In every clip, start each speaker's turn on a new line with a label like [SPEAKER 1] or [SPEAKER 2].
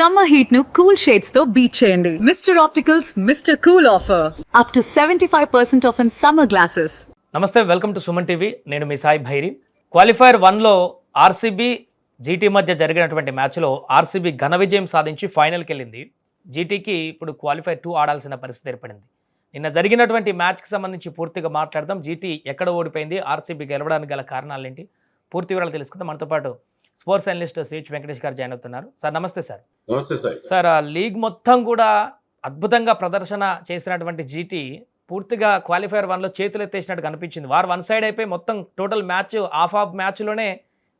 [SPEAKER 1] Summer heat ను cool shades తో beat చేయండి. Mister opticals mister cool offer up to 75% off in summer glasses.
[SPEAKER 2] నమస్తే, welcome to Suman TV. నేను మీ Sai Bhairi. Qualifier 1లో ఆర్సీబీ జీటీ మధ్య జరిగినటువంటి మ్యాచ్లో ఆర్సీబీ ఘన విజయం సాధించి ఫైనల్కి వెళ్ళింది. జీటీకి ఇప్పుడు క్వాలిఫైర్ 2 ఆడాల్సిన పరిస్థితి ఏర్పడింది. నిన్న జరిగినటువంటి మ్యాచ్కి సంబంధించి పూర్తిగా మాట్లాడదాం. జీటీ ఎక్కడ ఓడిపోయింది, ఆర్సీబీ గెలవడానికి గల కారణాలేంటి, పూర్తి వివరాలు తెలుసుకుందాం. మనతో పాటు స్పోర్ట్స్ అనలిస్ట్ సిహెచ్ వెంకటేష్ గారు జాయిన్ అవుతున్నారు. సార్ నమస్తే. సార్
[SPEAKER 3] నమస్తే సార్.
[SPEAKER 2] సార్, లీగ్ మొత్తం కూడా అద్భుతంగా ప్రదర్శన చేసినటువంటి జీటీ పూర్తిగా క్వాలిఫైర్ 1లో చేతులు ఎత్తేసినట్టు కనిపించింది. వారు వన్ సైడ్ అయిపోయి మొత్తం టోటల్ మ్యాచ్ ఆఫ్ మ్యాచ్లోనే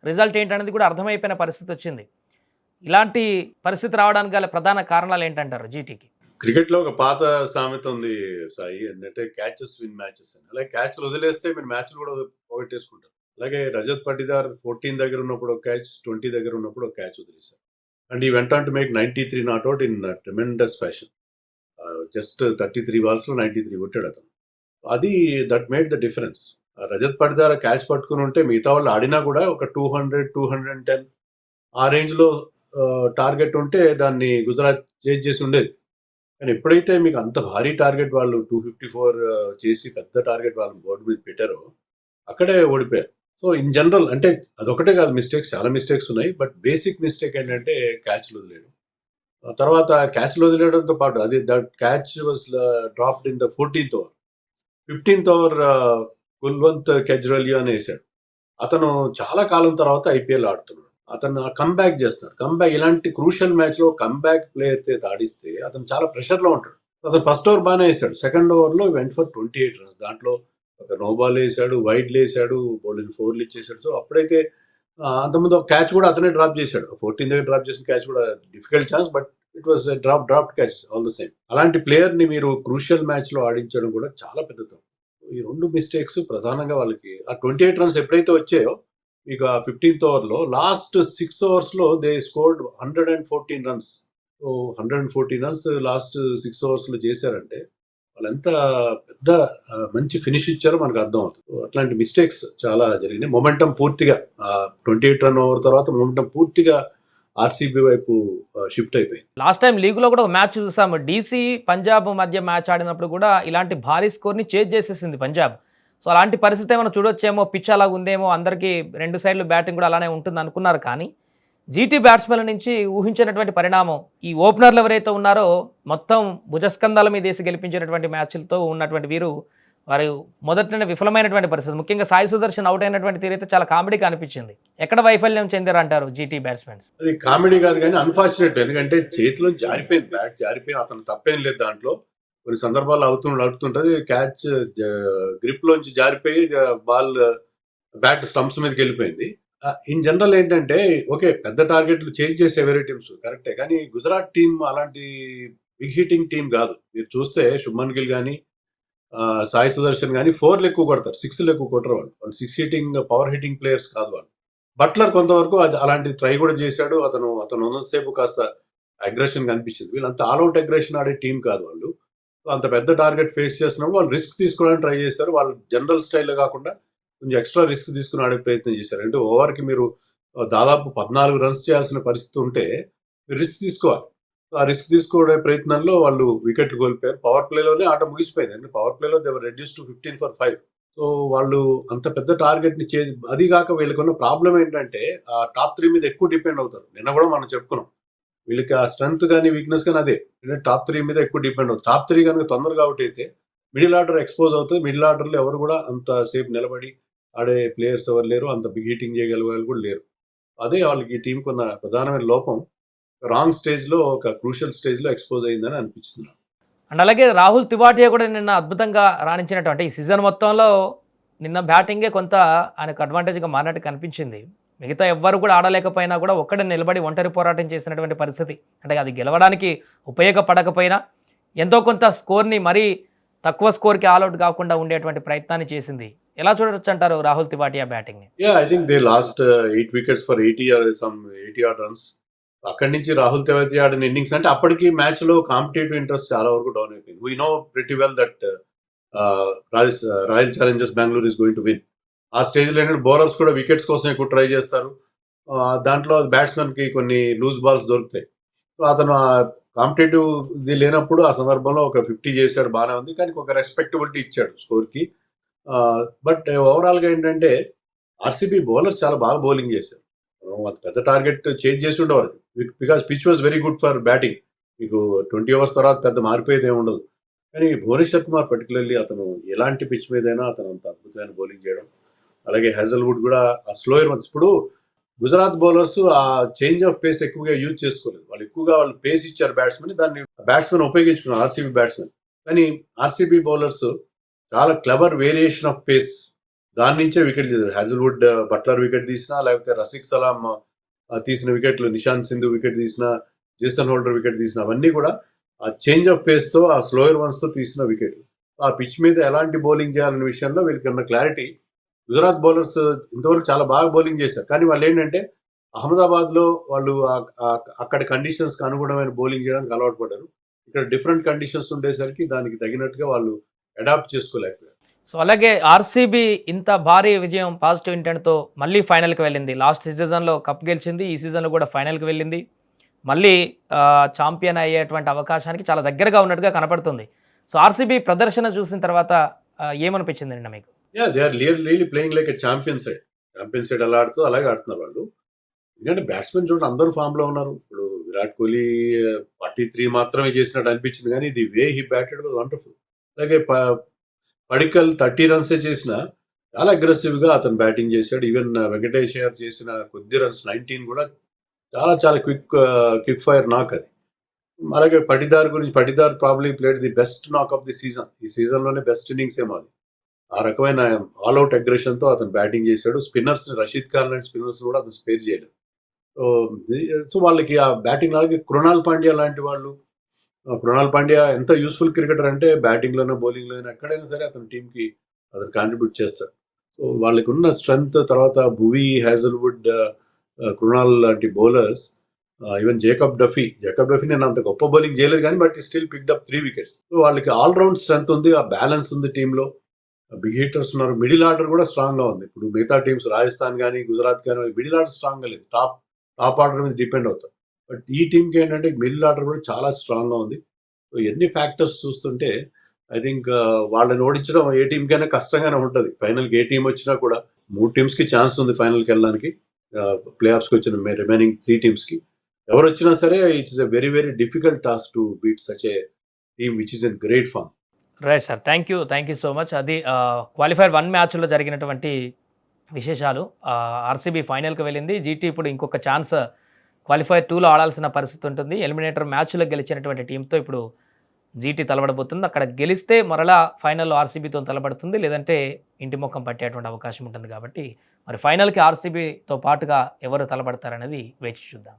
[SPEAKER 2] రిజల్ట్ ఏంటనేది కూడా అర్థమైపోయిన పరిస్థితి వచ్చింది. ఇలాంటి పరిస్థితి రావడానికి గల ప్రధాన కారణాలు ఏంటంటారు జీటీకి?
[SPEAKER 3] క్రికెట్లో ఒక పాత సామెత ఉంది సాయి, ఏంటంటే క్యాచెస్ విన్ మ్యాచెస్ అని. అలాగే క్యాచ్లు వదిలేస్తే మీరు మ్యాచ్లు కూడా పోగొట్టేసుకుంటారు. అలాగే రజత్ పటిదార్ 14 దగ్గర ఉన్నప్పుడు ఒక క్యాచ్, 20 దగ్గర ఉన్నప్పుడు ఒక క్యాచ్ వదిలేశారు. అండ్ ఈ went to make 93 not out in tremendous fashion. Just 33 బాల్స్లో 93 కొట్టాడు అతను. అది that made the difference. Rajat Patidar catch పట్టుకుని ఉంటే మిగతా వాళ్ళు ఆడినా కూడా ఒక 200, 210 ఆ రేంజ్లో టార్గెట్ ఉంటే దాన్ని గుజరాత్ చేజ్ చేసి ఉండేది. కానీ ఎప్పుడైతే మీకు అంత భారీ టార్గెట్ వాళ్ళు 254 చేసి పెద్ద టార్గెట్ వాళ్ళు బోర్డు మీద పెట్టారో అక్కడే ఓడిపోయారు. సో ఇన్ జనరల్ అంటే అదొకటే కాదు, మిస్టేక్స్ చాలా మిస్టేక్స్ ఉన్నాయి. బట్ బేసిక్ మిస్టేక్ ఏంటంటే క్యాచ్లు వదిలేయడం. తర్వాత క్యాచ్లు వదిలేయడంతో పాటు అది that catch was dropped in the 14th over. 15th over Kulwant Kejriwal అని వేశాడు. అతను చాలా కాలం తర్వాత ఐపీఎల్ ఆడుతున్నాడు. అతను కమ్బ్యాక్ చేస్తున్నాడు. కమ్బ్యాక్ ఇలాంటి క్రూషియల్ మ్యాచ్లో కమ్బ్యాక్ ప్లేయర్ ఆడిస్తే అతను చాలా ప్రెషర్లో ఉంటాడు. అతను ఫస్ట్ ఓవర్ బాగానే వేశాడు. సెకండ్ ఓవర్లో వెంట ఫర్ 28 రన్స్. దాంట్లో ఒక నో బాల్ వేసాడు, వైడ్లు వేసాడు, బౌలింగ్ 4లు ఇచ్చేసాడు. సో అప్పుడైతే అంతకుముందు ఒక క్యాచ్ కూడా అతనే డ్రాప్ చేశాడు. 14 దగ్గర డ్రాప్ చేసిన క్యాచ్ కూడా difficult chance, but it was drop catch all the same. అలాంటి ప్లేయర్ని మీరు క్రూషియల్ మ్యాచ్లో ఆడించడం కూడా చాలా పెద్ద తప్పు. ఈ రెండు మిస్టేక్స్ ప్రధానంగా వాళ్ళకి. ఆ 28 రన్స్ ఎప్పుడైతే వచ్చాయో మీకు ఆ 15th ఓవర్లో లాస్ట్ 6 ఓవర్స్లో they scored 114 runs. So 114 runs last 6 ఓవర్స్లో చేశారంటే వాళ్ళు ఎంత పెద్ద మంచి ఫినిష్ ఇచ్చారో మనకు అర్థం అవుతుంది. అట్లాంటి మిస్టేక్స్ చాలా జరిగినాయి. మొమెంటం పూర్తిగా 28 రన్ ఓవర్ తర్వాత మొమెంటం పూర్తిగా ఆర్సీబీ వైపు షిఫ్ట్ అయిపోయింది.
[SPEAKER 2] లాస్ట్ టైం లీగ్లో కూడా ఒక మ్యాచ్ చూసాము. డీసీ పంజాబ్ మధ్య మ్యాచ్ ఆడినప్పుడు కూడా ఇలాంటి భారీ స్కోర్ని చేజ్ చేసేసింది పంజాబ్. సో అలాంటి పరిస్థితి ఏమైనా చూడొచ్చేమో, పిచ్ అలాగ ఉందేమో, అందరికీ 2 సైడ్లు బ్యాటింగ్ కూడా అలానే ఉంటుంది అనుకున్నారు. కానీ జీటీ బ్యాట్స్మెన్ల నుంచి ఊహించినటువంటి పరిణామం, ఈ ఓపెనర్లు ఎవరైతే ఉన్నారో మొత్తం భుజస్కంధాల మీద వేసి గెలిపించినటువంటి మ్యాచ్లతో ఉన్నటువంటి వీరు వారు మొదటనే విఫలమైనటువంటి పరిస్థితి. ముఖ్యంగా సాయి సుదర్శన్ అవుట్ అయినటువంటి తీరైతే చాలా కామెడీగా అనిపించింది. ఎక్కడ వైఫల్యం చెందారు అంటారు జీటీ బ్యాట్స్మెన్స్?
[SPEAKER 3] అది కామెడీ కాదు కానీ అన్ఫార్చునేట్. ఎందుకంటే చేతిలో జారిపోయింది, బ్యాట్ జారిపోయి అతను తప్పేం లేదు దాంట్లో. కొన్ని సందర్భాల్లో అవుతుంటుంది. క్యాచ్ గ్రిప్లోంచి జారిపోయి బాల్ బ్యాట్ స్టంప్స్ మీదకి వెళ్ళిపోయింది. ఇన్ జనరల్ ఏంటంటే ఓకే, పెద్ద టార్గెట్లు చేంజ్ చేసే ఎవరీ టీమ్స్ కరెక్టే, కానీ గుజరాత్ టీం అలాంటి బిగ్ హిట్టింగ్ టీం కాదు. మీరు చూస్తే శుభ్మన్ గిల్ కానీ సాయి సుదర్శన్ కానీ 4లు ఎక్కువ కొడతారు, 6లు ఎక్కువ కొట్టరు. వాళ్ళు 6 హిట్టింగ్ పవర్ హిట్టింగ్ ప్లేయర్స్ కాదు వాళ్ళు. బట్లర్ కొంతవరకు అలాంటి ట్రై కూడా చేశాడు. అతను ఉన్నసేపు కాస్త అగ్రెషన్ కనిపించింది. వీళ్ళంతా ఆల్అౌట్ అగ్రెషన్ ఆడే టీం కాదు వాళ్ళు. అంత పెద్ద టార్గెట్ ఫేస్ చేసినప్పుడు వాళ్ళు రిస్క్ తీసుకోవడానికి ట్రై చేస్తారు. వాళ్ళు జనరల్ స్టైల్లో కాకుండా కొంచెం ఎక్స్ట్రా రిస్క్ తీసుకుని ఆడే ప్రయత్నం చేశారు. అంటే ఓవర్కి మీరు దాదాపు 14 రన్స్ చేయాల్సిన పరిస్థితి ఉంటే మీరు రిస్క్ తీసుకోవాలి. ఆ రిస్క్ తీసుకోవడే ప్రయత్నంలో వాళ్ళు వికెట్లు కోల్పోయారు. పవర్ ప్లేలోనే ఆట ముగిసిపోయింది. అంటే పవర్ ప్లేలో they were reduced to 15 for 5. So వాళ్ళు అంత పెద్ద టార్గెట్ని చేసి, అది కాక వీళ్ళకున్న ప్రాబ్లం ఏంటంటే ఆ టాప్ 3 మీద ఎక్కువ డిపెండ్ అవుతారు. నిన్న కూడా మనం చెప్పుకున్నాం, వీళ్ళకి ఆ స్ట్రెంత్ కానీ వీక్నెస్ కానీ అదే. అంటే టాప్ 3 మీద ఎక్కువ డిపెండ్ అవుతుంది. టాప్ 3 కనుక తొందరగా అవుట్ అయితే మిడిల్ ఆర్డర్ ఎక్స్పోజ్ అవుతుంది. మిడిల్ ఆర్డర్లో ఎవరు కూడా అంత సేపు నిలబడి ఆడే ప్లేయర్స్ ఎవరు లేరు, అంత బిగ్ హీటింగ్ చేయగలిగే వాళ్ళు కూడా లేరు. అదే వాళ్ళకి ఈ టీంకి ఉన్న ప్రధానమైన లోపం. రాంగ్ స్టేజ్లో, ఒక క్రూషియల్ స్టేజ్లో ఎక్స్పోజ్ అయిందని అనిపిస్తుంది.
[SPEAKER 2] అండ్ అలాగే రాహుల్ తివాటియా కూడా నిన్న అద్భుతంగా రాణించినట్టు, ఈ సీజన్ మొత్తంలో నిన్న బ్యాటింగే కొంత ఆయనకు అడ్వాంటేజ్గా మారినట్టు కనిపించింది. మిగతా ఎవ్వరు కూడా ఆడలేకపోయినా కూడా ఒక్కడే నిలబడి ఒంటరి పోరాటం చేసినటువంటి పరిస్థితి. అంటే అది గెలవడానికి ఉపయోగపడకపోయినా ఎంతో కొంత స్కోర్ని మరీ తక్కువ స్కోర్కి ఆల్అౌట్ కాకుండా ఉండేటువంటి ప్రయత్నాన్ని చేసింది. ఎలా చూడొచ్చు అంటారు రాహుల్ తివాటియా బ్యాటింగ్ ని?
[SPEAKER 3] I think they last 8 wickets for 80 odd runs. అక్కడి నుంచి రాహుల్ తివాటియా ఆడిన ఇన్నింగ్స్ అంటే అప్పటికి మ్యాచ్ లో కాంపిటేటివ్ ఇంట్రెస్ట్ చాలా వరకు డౌన్ అయిపోయింది. We know pretty well that royal Challengers Bengaluru is going to win. ఆ స్టేజ్లో ఏంటంటే బౌలర్స్ కూడా వికెట్స్ కోసం ఎక్కువ ట్రై చేస్తారు. దాంట్లో బ్యాట్స్మెన్కి కొన్ని లూజ్ బాల్స్ దొరుకుతాయి. సో అతను కాంపిటేటివ్ ఇది లేనప్పుడు ఆ సందర్భంలో ఒక 50 చేశాడు, బాగానే ఉంది. కానీ ఒక రెస్పెక్టబిలిటీ ఇచ్చాడు స్కోర్కి. బట్ ఓవరాల్గా ఏంటంటే ఆర్సీబీ బౌలర్స్ చాలా బాగా బౌలింగ్ చేశారు. అంత పెద్ద టార్గెట్ చేంజ్ చేసి ఉండేవారు, because pitch was very good for batting. మీకు 20 ఓవర్స్ తర్వాత పెద్ద మారిపోయేది ఏమి ఉండదు. కానీ భువనేశ్వర్ కుమార్ పర్టికులర్లీ అతను ఎలాంటి పిచ్ మీదైనా అతను అంత అద్భుతమైన బౌలింగ్ చేయడం. అలాగే హెజల్వుడ్ కూడా ఆ స్లోయర్ వన్స్. ఇప్పుడు గుజరాత్ బౌలర్స్ ఆ చేంజ్ ఆఫ్ పేస్ ఎక్కువగా యూజ్ చేసుకోలేదు. వాళ్ళు ఎక్కువగా వాళ్ళు పేస్ ఇచ్చారు బ్యాట్స్మెన్, దాన్ని బ్యాట్స్మెన్ ఉపయోగించుకున్నారు ఆర్సీబీ బ్యాట్స్మెన్. కానీ ఆర్సీబీ బౌలర్స్ చాలా క్లవర్ వేరియేషన్ ఆఫ్ పేస్, దాని నుంచే వికెట్ తీశారు. హ్యాజల్వుడ్ బట్లర్ వికెట్ తీసినా, లేకపోతే రసిక్ సలాం తీసిన వికెట్లు, నిషాంత్ సింధు వికెట్ తీసిన, జేసన్ హోల్డర్ వికెట్ తీసిన, అవన్నీ కూడా ఆ చేంజ్ ఆఫ్ పేస్తో ఆ స్లోయర్ వన్స్తో తీసిన వికెట్లు. ఆ పిచ్ మీద ఎలాంటి బౌలింగ్ చేయాలనే విషయంలో వీళ్ళకి ఉన్న క్లారిటీ. గుజరాత్ బౌలర్స్ ఇంతవరకు చాలా బాగా బౌలింగ్ చేశారు. కానీ వాళ్ళు ఏంటంటే అహ్మదాబాద్లో వాళ్ళు అక్కడ కండిషన్స్కి అనుగుణమైన బౌలింగ్ చేయడానికి అలవాటు పడ్డారు. ఇక్కడ డిఫరెంట్ కండిషన్స్ ఉండేసరికి దానికి తగినట్టుగా వాళ్ళు అడాప్ట్ చేసుకోలేకపోయారు.
[SPEAKER 2] సో అలాగే ఆర్సీబీ ఇంత భారీ విజయం పాజిటివ్ ఇంటెంట్తో మళ్ళీ ఫైనల్కి వెళ్ళింది. లాస్ట్ సీజన్లో కప్ గెలిచింది, ఈ సీజన్లో కూడా ఫైనల్కి వెళ్ళింది. మళ్ళీ ఛాంపియన్ అయ్యేటువంటి అవకాశానికి చాలా దగ్గరగా ఉన్నట్టుగా కనపడుతుంది. సో ఆర్సీబీ ప్రదర్శన చూసిన తర్వాత ఏమనిపించిందండి మీకు?
[SPEAKER 3] They are really playing like a champion side ఎలా ఆడుతూ అలాగే ఆడుతున్నారు వాళ్ళు. ఎందుకంటే బ్యాట్స్మెన్ చూడండి అందరూ ఫామ్లో ఉన్నారు. ఇప్పుడు విరాట్ కోహ్లీ 43 మాత్రమే చేసినట్టు అనిపించింది, కానీ the way he batted was wonderful. అలాగే పడికల్ 30 రన్సే చేసిన చాలా అగ్రెసివ్గా అతను బ్యాటింగ్ చేశాడు. ఈవెన్ వెంకటేష్ అయ్యర్ చేసిన కొద్ది రన్స్ 19 కూడా చాలా చాలా క్విక్ ఫైర్ నాక్ అది. అలాగే Patidar probably played the best knock of the season. ఈ సీజన్లోనే బెస్ట్ ఇన్నింగ్స్ ఏమో అది. ఆ రకమైన ఆల్అౌట్ అగ్రెషన్తో అతను బ్యాటింగ్ చేశాడు. స్పిన్నర్స్ రషీద్ ఖాన్ లాంటి స్పిన్నర్స్ కూడా అతను స్పేర్ చేయలేదు. సో వాళ్ళకి ఆ బ్యాటింగ్ అలాగే కృణాల్ పాండ్యా లాంటి వాళ్ళు. కృణాల్ పాండ్యా ఎంత యూస్ఫుల్ క్రికెటర్ అంటే బ్యాటింగ్లోనో బౌలింగ్లోనో ఎక్కడైనా సరే అతని టీంకి అతను కాంట్రిబ్యూట్ చేస్తాడు. సో వాళ్ళకి ఉన్న స్ట్రెంగ్త్, తర్వాత భువీ, హ్యాజల్వుడ్, కృణాల్ లాంటి బౌలర్స్, ఈవెన్ జేకబ్ డఫీ నేను అంత గొప్ప బౌలింగ్ చేయలేదు కానీ but still picked up 3 wickets. So వాళ్ళకి ఆల్రౌండ్ స్ట్రెంగ్త్ ఉంది, ఆ బ్యాలెన్స్ ఉంది టీంలో. బిగ్ హిట్టర్స్ ఉన్నారు, మిడిల్ ఆర్డర్ కూడా స్ట్రాంగ్గా ఉంది. ఇప్పుడు మిగతా టీమ్స్ రాజస్థాన్ కానీ గుజరాత్ కానీ మిడిల్ ఆర్డర్ స్ట్రాంగ్గా లేదు, టాప్ ఆర్డర్ మీద డిపెండ్ అవుతారు. బట్ ఈ టీంకి ఏంటంటే మిడిల్ ఆర్డర్ కూడా చాలా స్ట్రాంగ్గా ఉంది. సో ఎన్ని ఫ్యాక్టర్స్ చూస్తుంటే ఐ థింక్ వాళ్ళని ఓడించడం ఏ టీంకైనా కష్టంగానే ఉంటుంది. ఫైనల్కి ఏ టీం వచ్చినా కూడా 3 టీమ్స్కి ఛాన్స్ ఉంది ఫైనల్కి వెళ్ళడానికి. ప్లే ఆఫ్స్కి వచ్చిన రిమైనింగ్ 3 టీమ్స్కి ఎవరు వచ్చినా సరే it is a very very difficult task to beat such a team which is in great form.
[SPEAKER 2] Right sir, thank you so much. అది క్వాలిఫైర్ 1 మ్యాచ్లో జరిగినటువంటి విశేషాలు. ఆర్సీబీ ఫైనల్కి వెళ్ళింది. జీటీ ఇప్పుడు ఇంకొక ఛాన్స్ క్వాలిఫైర్ 2లో ఆడాల్సిన పరిస్థితి ఉంటుంది. ఎలిమినేటర్ మ్యాచ్లో గెలిచినటువంటి టీంతో ఇప్పుడు జీటీ తలబడబోతుంది. అక్కడ గెలిస్తే మరలా ఫైనల్లో ఆర్సీబీతో తలబడుతుంది, లేదంటే ఇంటి మొక్కం పట్టేటువంటి అవకాశం ఉంటుంది. కాబట్టి మరి ఫైనల్కి ఆర్సీబీతో పాటుగా ఎవరు తలబడతారనేది వేచి చూద్దాం.